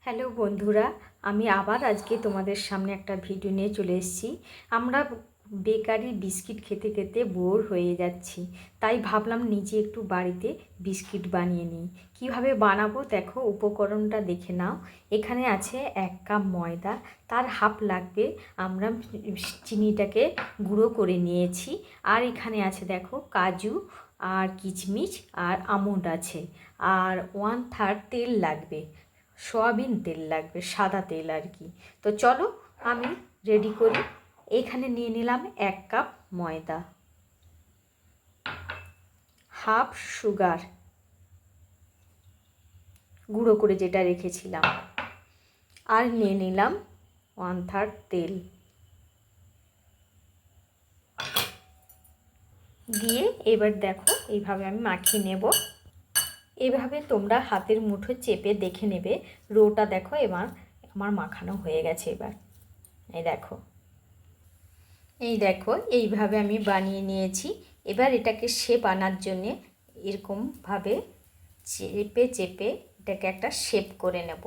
Hello বন্ধুরা, আমি আবার আজকে তোমাদের সামনে একটা ভিডিও নিয়ে চলে এসেছি। আমরা বেকারি বিস্কিট খেতে খেতে বোর হয়ে যাচ্ছি, তাই ভাবলাম নিজে একটু বাড়িতে বিস্কিট বানিয়ে নিই। কীভাবে বানাবো দেখো, উপকরণটা দেখে নাও। এখানে আছে 1 কাপ ময়দা, তার হাফ লাগবে। আমরা চিনিটাকে গুঁড়ো করে নিয়েছি। আর এখানে আছে দেখো কাজু আর কিশমিশ আর আমন্ড আছে। আর 1/3 তেল লাগবে, সয়াবিন তেল লাগবে, সাদা তেল আর কি। তো চলো আমি রেডি করি। এখানে নিয়ে নিলাম 1 কাপ ময়দা, হাফ সুগার গুঁড়ো করে যেটা রেখেছিলাম, আর নিয়ে নিলাম 1/3 তেল দিয়ে এবার দেখো এইভাবে আমি মাখিয়ে নেব। এভাবে তোমরা হাতের মুঠো চেপে দেখে নেবে। রোটা দেখো এবার আমার মাখানো হয়ে গেছে। এবার এই দেখো এইভাবে আমি বানিয়ে নিয়েছি। এবার এটাকে শেপ আনার জন্যে এরকমভাবে চেপে চেপে এটাকে একটা শেপ করে নেব।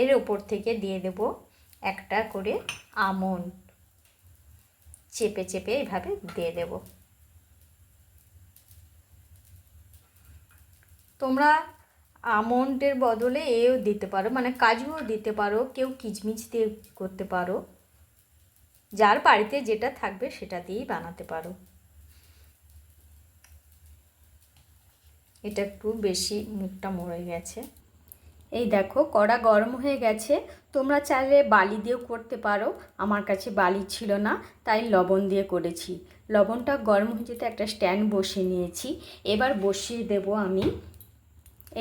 এর ওপর থেকে দিয়ে দেব একটা করে আমন্ড, চেপে চেপে এইভাবে দিয়ে দেব। তোমরা আমন্ডের বদলে এও দিতে পারো, মানে কাজুও দিতে পারো, কেউ কিশমিশ দিয়ে করতে পারো। যার বাড়িতে যেটা থাকবে সেটা দিয়েই বানাতে পারো। এটা একটু বেশি মুখটা মরে গেছে। এই দেখো কড়া গরম হয়ে গেছে। তোমরা চাইলে বালি দিয়েও করতে পারো, আমার কাছে বালি ছিল না তাই লবণ দিয়ে করেছি। লবণটা গরম হয়ে যেতে একটা স্ট্যান্ড বসিয়ে নিয়েছি। এবার বসিয়ে দেব আমি।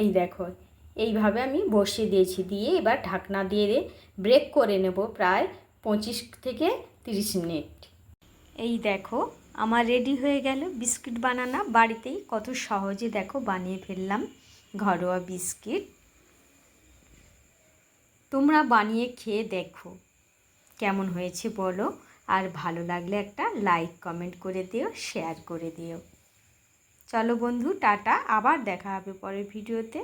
এই দেখো এইভাবে আমি বসিয়ে দিয়েছি, দিয়ে এবার ঢাকনা দিয়ে ব্রেক করে নেব প্রায় 25 থেকে 30 মিনিট। এই দেখো আমার রেডি হয়ে গেল বিস্কিট বানানো। বাড়িতেই কত সহজে দেখো বানিয়ে ফেললাম ঘরোয়া বিস্কিট। তোমরা বানিয়ে খেয়ে দেখো কেমন হয়েছে বলো, আর ভালো লাগলে একটা লাইক কমেন্ট করে দিও, শেয়ার করে দিও। চলো বন্ধু, টাটা, আবার দেখা হবে পরের ভিডিওতে।